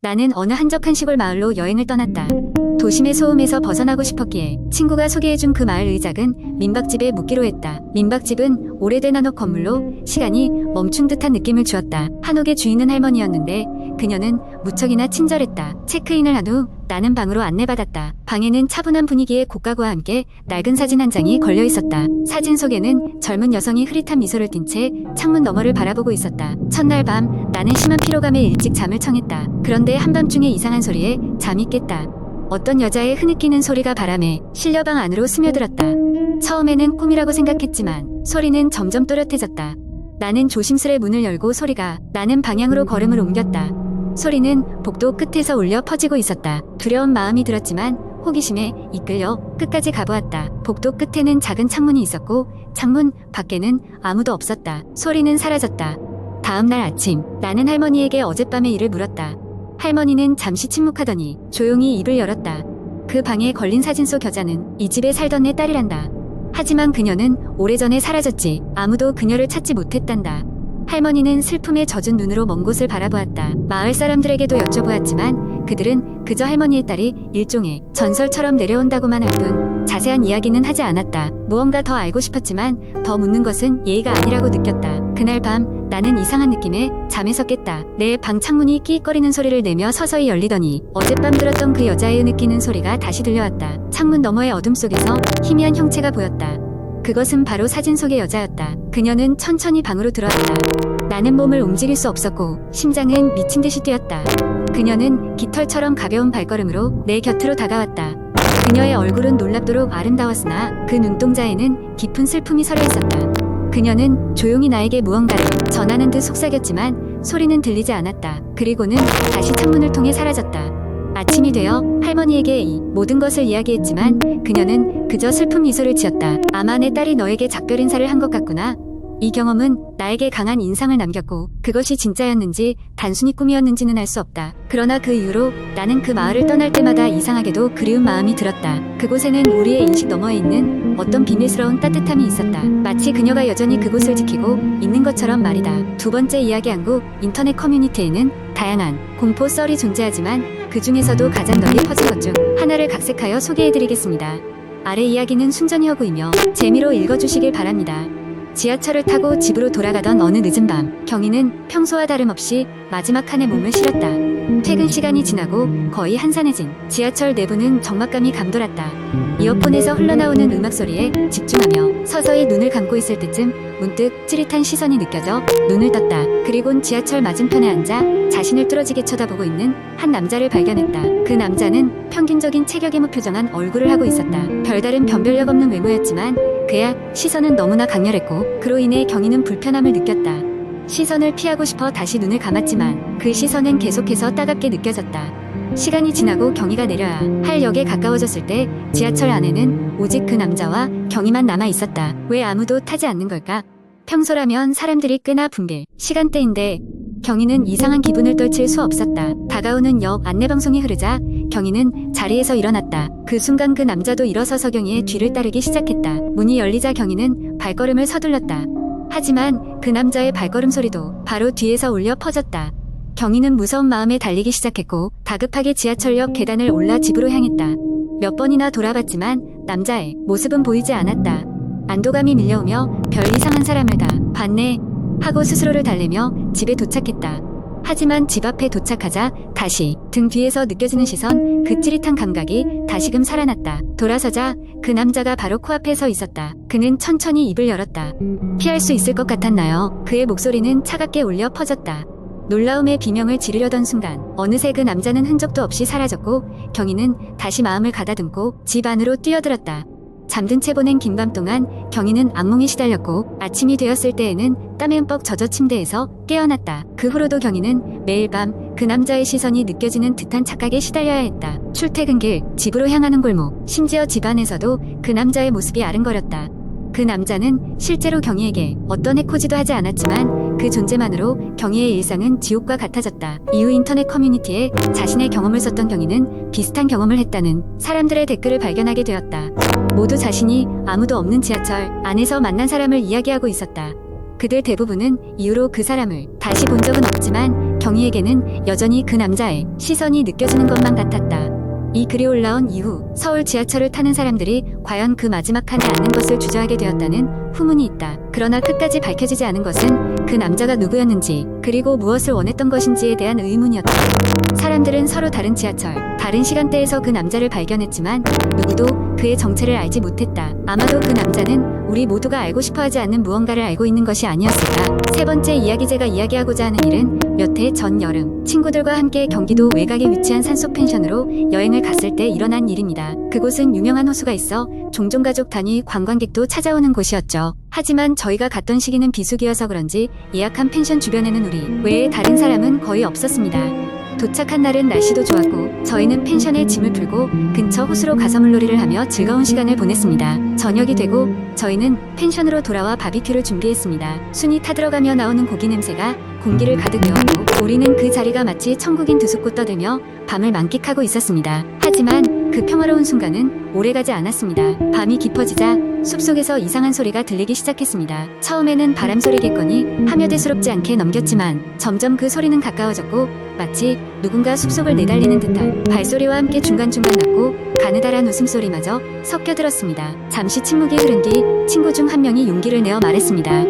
나는 어느 한적한 시골 마을로 여행을 떠났다. 도심의 소음에서 벗어나고 싶었기에 친구가 소개해준 그 마을 의작은 민박집에 묵기로 했다. 민박집은 오래된 한옥 건물로 시간이 멈춘 듯한 느낌을 주었다. 한옥의 주인은 할머니였는데 그녀는 무척이나 친절했다. 체크인을 한 후 나는 방으로 안내받았다. 방에는 차분한 분위기의 곡가구와 함께 낡은 사진 한 장이 걸려 있었다. 사진 속에는 젊은 여성이 흐릿한 미소를 띤 채 창문 너머를 바라보고 있었다. 첫날 밤 나는 심한 피로감에 일찍 잠을 청했다. 그런데 한밤중에 이상한 소리에 잠이 깼다. 어떤 여자의 흐느끼는 소리가 바람에 실려 방 안으로 스며들었다. 처음에는 꿈이라고 생각했지만 소리는 점점 또렷해졌다. 나는 조심스레 문을 열고 소리가 나는 방향으로 걸음을 옮겼다. 소리는 복도 끝에서 울려 퍼지고 있었다. 두려운 마음이 들었지만 호기심에 이끌려 끝까지 가보았다. 복도 끝에는 작은 창문이 있었고 창문 밖에는 아무도 없었다. 소리는 사라졌다. 다음 날 아침 나는 할머니에게 어젯밤의 일을 물었다. 할머니는 잠시 침묵하더니 조용히 입을 열었다. 그 방에 걸린 사진 속 여자는 이 집에 살던 내 딸이란다. 하지만 그녀는 오래전에 사라졌지. 아무도 그녀를 찾지 못했단다. 할머니는 슬픔에 젖은 눈으로 먼 곳을 바라보았다. 마을 사람들에게도 여쭤보았지만 그들은 그저 할머니의 딸이 일종의 전설처럼 내려온다고만 할 뿐 자세한 이야기는 하지 않았다. 무언가 더 알고 싶었지만 더 묻는 것은 예의가 아니라고 느꼈다. 그날 밤 나는 이상한 느낌에 잠에서 깼다. 내 방 창문이 끼익거리는 소리를 내며 서서히 열리더니 어젯밤 들었던 그 여자의 느끼는 소리가 다시 들려왔다. 창문 너머의 어둠 속에서 희미한 형체가 보였다. 그것은 바로 사진 속의 여자였다. 그녀는 천천히 방으로 들어왔다. 나는 몸을 움직일 수 없었고 심장은 미친 듯이 뛰었다. 그녀는 깃털처럼 가벼운 발걸음으로 내 곁으로 다가왔다. 그녀의 얼굴은 놀랍도록 아름다웠으나 그 눈동자에는 깊은 슬픔이 서려 있었다. 그녀는 조용히 나에게 무언가를 전하는 듯 속삭였지만 소리는 들리지 않았다. 그리고는 다시 창문을 통해 사라졌다. 아침이 되어 할머니에게 이 모든 것을 이야기했지만 그녀는 그저 슬픈 미소를 지었다. 아마 내 딸이 너에게 작별 인사를 한 것 같구나. 이 경험은 나에게 강한 인상을 남겼고 그것이 진짜였는지 단순히 꿈이었는지는 알 수 없다. 그러나 그 이후로 나는 그 마을을 떠날 때마다 이상하게도 그리운 마음이 들었다. 그곳에는 우리의 인식 너머에 있는 어떤 비밀스러운 따뜻함이 있었다. 마치 그녀가 여전히 그곳을 지키고 있는 것처럼 말이다. 두 번째 이야기 항구 인터넷 커뮤니티에는 다양한 공포 썰이 존재하지만 그 중에서도 가장 널리 퍼진 것 중 하나를 각색하여 소개해드리겠습니다. 아래 이야기는 순전히 허구이며 재미로 읽어주시길 바랍니다. 지하철을 타고 집으로 돌아가던 어느 늦은 밤 경희는 평소와 다름없이 마지막 칸에 몸을 실었다. 퇴근 시간이 지나고 거의 한산해진 지하철 내부는 적막감이 감돌았다. 이어폰에서 흘러나오는 음악 소리에 집중하며 서서히 눈을 감고 있을 때쯤 문득 찌릿한 시선이 느껴져 눈을 떴다. 그리곤 지하철 맞은편에 앉아 자신을 뚫어지게 쳐다보고 있는 한 남자를 발견했다. 그 남자는 평균적인 체격의 무표정한 얼굴을 하고 있었다. 별다른 변별력 없는 외모였지만 그의 시선은 너무나 강렬했고 그로 인해 경희는 불편함을 느꼈다. 시선을 피하고 싶어 다시 눈을 감았지만 그 시선은 계속해서 따갑게 느껴졌다. 시간이 지나고 경희가 내려야 할 역에 가까워졌을 때 지하철 안에는 오직 그 남자와 경희만 남아 있었다. 왜 아무도 타지 않는 걸까? 평소라면 사람들이 꽤나 붐빌 시간대인데 경희는 이상한 기분을 떨칠 수 없었다. 다가오는 역 안내방송이 흐르자 경희는 자리에서 일어났다. 그 순간 그 남자도 일어서서 경희의 뒤를 따르기 시작했다. 문이 열리자 경희는 발걸음을 서둘렀다. 하지만 그 남자의 발걸음 소리도 바로 뒤에서 울려 퍼졌다. 경희는 무서운 마음에 달리기 시작했고 다급하게 지하철역 계단을 올라 집으로 향했다. 몇 번이나 돌아봤지만 남자의 모습은 보이지 않았다. 안도감이 밀려오며 별 이상한 사람을 다 봤네 하고 스스로를 달래며 집에 도착했다. 하지만 집 앞에 도착하자 다시 등 뒤에서 느껴지는 시선, 그 찌릿한 감각이 다시금 살아났다. 돌아서자 그 남자가 바로 코앞에 서 있었다. 그는 천천히 입을 열었다. 피할 수 있을 것 같았나요? 그의 목소리는 차갑게 울려 퍼졌다. 놀라움에 비명을 지르려던 순간 어느새 그 남자는 흔적도 없이 사라졌고 경희는 다시 마음을 가다듬고 집 안으로 뛰어들었다. 잠든 채 보낸 긴 밤 동안 경희는 악몽에 시달렸고 아침이 되었을 때에는 땀에 흠뻑 젖어 침대에서 깨어났다. 그 후로도 경희는 매일 밤 그 남자의 시선이 느껴지는 듯한 착각에 시달려야 했다. 출퇴근길, 집으로 향하는 골목, 심지어 집 안에서도 그 남자의 모습이 아른거렸다. 그 남자는 실제로 경희에게 어떤 해코지도 하지 않았지만 그 존재만으로 경희의 일상은 지옥과 같아졌다. 이후 인터넷 커뮤니티에 자신의 경험을 썼던 경희는 비슷한 경험을 했다는 사람들의 댓글을 발견하게 되었다. 모두 자신이 아무도 없는 지하철 안에서 만난 사람을 이야기하고 있었다. 그들 대부분은 이후로 그 사람을 다시 본 적은 없지만 경희에게는 여전히 그 남자의 시선이 느껴지는 것만 같았다. 이 글이 올라온 이후 서울 지하철을 타는 사람들이 과연 그 마지막 칸에 앉는 것을 주저하게 되었다는 후문이 있다. 그러나 끝까지 밝혀지지 않은 것은 그 남자가 누구였는지 그리고 무엇을 원했던 것인지에 대한 의문이었다. 사람들은 서로 다른 지하철, 다른 시간대에서 그 남자를 발견했지만 누구도 그의 정체를 알지 못했다. 아마도 그 남자는 우리 모두가 알고 싶어하지 않는 무언가를 알고 있는 것이 아니었을까. 세 번째 이야기, 제가 이야기하고자 하는 일은 몇 해 전 여름 친구들과 함께 경기도 외곽에 위치한 산속 펜션으로 여행을 갔을 때 일어난 일입니다. 그곳은 유명한 호수가 있어 종종 가족 단위 관광객도 찾아오는 곳이었죠. 하지만 저희가 갔던 시기는 비수기여서 그런지 예약한 펜션 주변에는 우리 외에 다른 사람은 거의 없었습니다. 도착한 날은 날씨도 좋았고 저희는 펜션에 짐을 풀고 근처 호수로 가서 물놀이를 하며 즐거운 시간을 보냈습니다. 저녁이 되고 저희는 펜션으로 돌아와 바비큐를 준비했습니다. 순이 타들어가며 나오는 고기 냄새가 공기를 가득 메웠고 우리는 그 자리가 마치 천국인 듯 웃고 떠들며 밤을 만끽하고 있었습니다. 하지만 그 평화로운 순간은 오래가지 않았습니다. 밤이 깊어지자 숲속에서 이상한 소리가 들리기 시작했습니다. 처음에는 바람소리겠거니 하며 대수롭지 않게 넘겼지만 점점 그 소리는 가까워졌고 마치 누군가 숲속을 내달리는 듯한 발소리와 함께 중간중간 났고 가느다란 웃음소리마저 섞여 들었습니다. 잠시 침묵이 흐른 뒤 친구 중 한 명이 용기를 내어 말했습니다.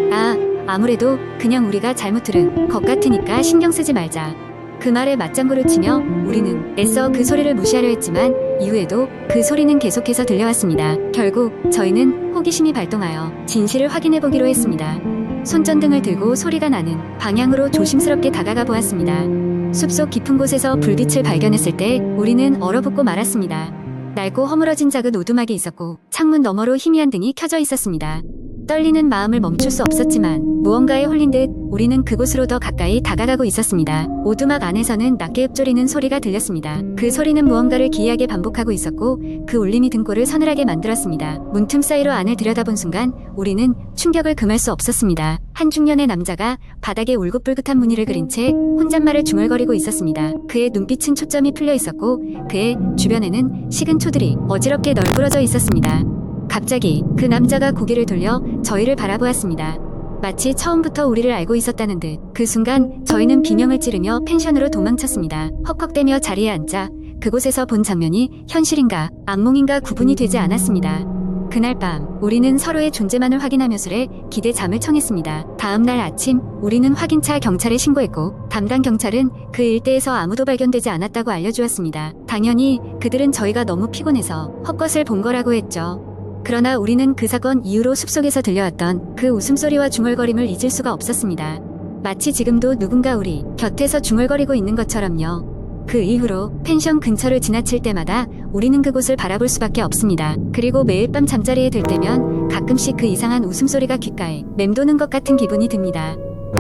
아무래도 그냥 우리가 잘못 들은 것 같으니까 신경 쓰지 말자. 그 말에 맞장구를 치며 우리는 애써 그 소리를 무시하려 했지만 이후에도 그 소리는 계속해서 들려왔습니다. 결국 저희는 호기심이 발동하여 진실을 확인해보기로 했습니다. 손전등을 들고 소리가 나는 방향으로 조심스럽게 다가가 보았습니다. 숲속 깊은 곳에서 불빛을 발견했을 때 우리는 얼어붙고 말았습니다. 낡고 허물어진 작은 오두막이 있었고 창문 너머로 희미한 등이 켜져 있었습니다. 떨리는 마음을 멈출 수 없었지만 무언가에 홀린 듯 우리는 그곳으로 더 가까이 다가가고 있었습니다. 오두막 안에서는 낮게 읊조리는 소리가 들렸습니다. 그 소리는 무언가를 기이하게 반복하고 있었고 그 울림이 등골을 서늘하게 만들었습니다. 문틈 사이로 안을 들여다본 순간 우리는 충격을 금할 수 없었습니다. 한 중년의 남자가 바닥에 울긋불긋한 무늬를 그린 채 혼잣말을 중얼거리고 있었습니다. 그의 눈빛은 초점이 풀려 있었고 그의 주변에는 식은 초들이 어지럽게 널브러져 있었습니다. 갑자기 그 남자가 고개를 돌려 저희를 바라보았습니다. 마치 처음부터 우리를 알고 있었다는 듯. 그 순간 저희는 비명을 지르며 펜션으로 도망쳤습니다. 헉헉대며 자리에 앉자 그곳에서 본 장면이 현실인가 악몽인가 구분이 되지 않았습니다. 그날 밤 우리는 서로의 존재만을 확인하며 술에 기대 잠을 청했습니다. 다음 날 아침 우리는 확인차 경찰에 신고했고 담당 경찰은 그 일대에서 아무도 발견되지 않았다고 알려주었습니다. 당연히 그들은 저희가 너무 피곤해서 헛것을 본 거라고 했죠. 그러나 우리는 그 사건 이후로 숲속에서 들려왔던 그 웃음소리와 중얼거림을 잊을 수가 없었습니다. 마치 지금도 누군가 우리 곁에서 중얼거리고 있는 것처럼요. 그 이후로 펜션 근처를 지나칠 때마다 우리는 그곳을 바라볼 수밖에 없습니다. 그리고 매일 밤 잠자리에 들 때면 가끔씩 그 이상한 웃음소리가 귓가에 맴도는 것 같은 기분이 듭니다.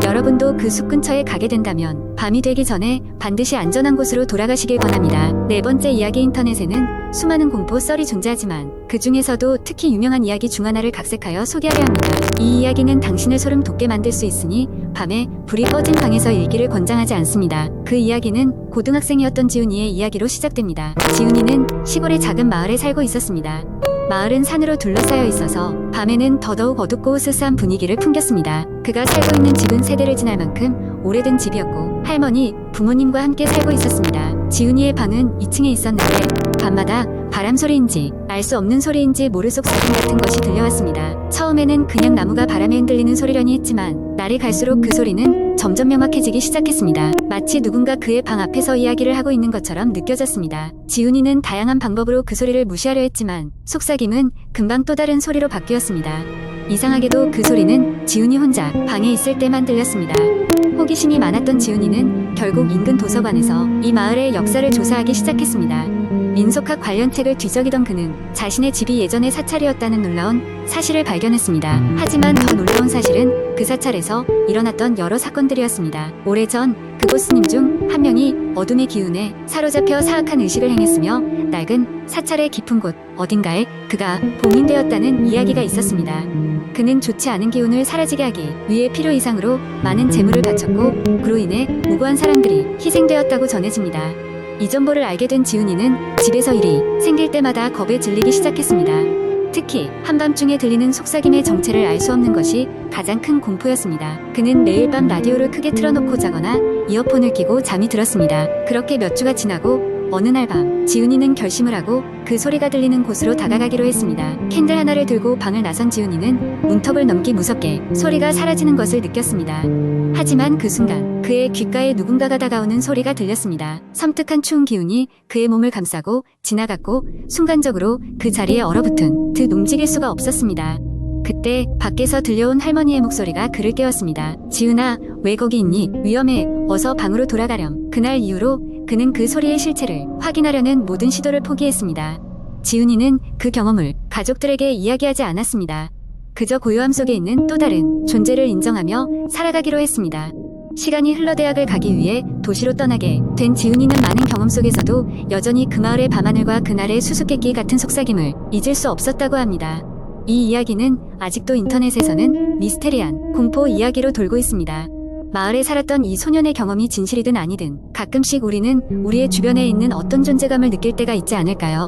여러분도 그 숲 근처에 가게 된다면 밤이 되기 전에 반드시 안전한 곳으로 돌아가시길 바랍니다. 네 번째 이야기, 인터넷에는 수많은 공포 썰이 존재하지만 그 중에서도 특히 유명한 이야기 중 하나를 각색하여 소개하려 합니다. 이 이야기는 당신을 소름 돋게 만들 수 있으니 밤에 불이 꺼진 방에서 읽기를 권장하지 않습니다. 그 이야기는 고등학생이었던 지훈이의 이야기로 시작됩니다. 지훈이는 시골의 작은 마을에 살고 있었습니다. 마을은 산으로 둘러싸여 있어서 밤에는 더더욱 어둡고 으스스한 분위기를 풍겼습니다. 그가 살고 있는 집은 세대를 지날 만큼 오래된 집이었고 할머니, 부모님과 함께 살고 있었습니다. 지훈이의 방은 2층에 있었는데 밤마다 바람소리인지 알 수 없는 소리인지 모를 속 소금 같은 것이 들려왔습니다. 처음에는 그냥 나무가 바람에 흔들리는 소리려니 했지만 날이 갈수록 그 소리는 점점 명확해지기 시작했습니다. 마치 누군가 그의 방 앞에서 이야기를 하고 있는 것처럼 느껴졌습니다. 지훈이는 다양한 방법으로 그 소리를 무시하려 했지만 속삭임은 금방 또 다른 소리로 바뀌었습니다. 이상하게도 그 소리는 지훈이 혼자 방에 있을 때만 들렸습니다. 호기심이 많았던 지훈이는 결국 인근 도서관에서 이 마을의 역사를 조사하기 시작했습니다. 민속학 관련 책을 뒤적이던 그는 자신의 집이 예전에 사찰이었다는 놀라운 사실을 발견했습니다. 하지만 더 놀라운 사실은 그 사찰에서 일어났던 여러 사건들이었습니다. 오래전 그곳 스님 중 한 명이 어둠의 기운에 사로잡혀 사악한 의식을 행했으며 낡은 사찰의 깊은 곳 어딘가에 그가 봉인되었다는 이야기가 있었습니다. 그는 좋지 않은 기운을 사라지게 하기 위해 필요 이상으로 많은 재물을 바쳤고 그로 인해 무고한 사람들이 희생되었다고 전해집니다. 이 정보를 알게 된 지훈이는 집에서 일이 생길 때마다 겁에 질리기 시작했습니다. 특히 한밤중에 들리는 속삭임의 정체를 알 수 없는 것이 가장 큰 공포였습니다. 그는 매일 밤 라디오를 크게 틀어놓고 자거나 이어폰을 끼고 잠이 들었습니다. 그렇게 몇 주가 지나고 어느 날 밤 지훈이는 결심을 하고 그 소리가 들리는 곳으로 다가가기로 했습니다. 캔들 하나를 들고 방을 나선 지훈이는 문턱을 넘기 무섭게 소리가 사라지는 것을 느꼈습니다. 하지만 그 순간 그의 귓가에 누군가가 다가오는 소리가 들렸습니다. 섬뜩한 추운 기운이 그의 몸을 감싸고 지나갔고 순간적으로 그 자리에 얼어붙은 듯 움직일 수가 없었습니다. 그때 밖에서 들려온 할머니의 목소리가 그를 깨웠습니다. 지훈아, 왜 거기 있니? 위험해. 어서 방으로 돌아가렴. 그날 이후로 그는 그 소리의 실체를 확인하려는 모든 시도를 포기했습니다. 지훈이는 그 경험을 가족들에게 이야기하지 않았습니다. 그저 고요함 속에 있는 또 다른 존재를 인정하며 살아가기로 했습니다. 시간이 흘러 대학을 가기 위해 도시로 떠나게 된 지훈이는 많은 경험 속에서도 여전히 그 마을의 밤하늘과 그날의 수수께끼 같은 속삭임을 잊을 수 없었다고 합니다. 이 이야기는 아직도 인터넷에서는 미스테리한 공포 이야기로 돌고 있습니다. 마을에 살았던 이 소년의 경험이 진실이든 아니든 가끔씩 우리는 우리의 주변에 있는 어떤 존재감을 느낄 때가 있지 않을까요?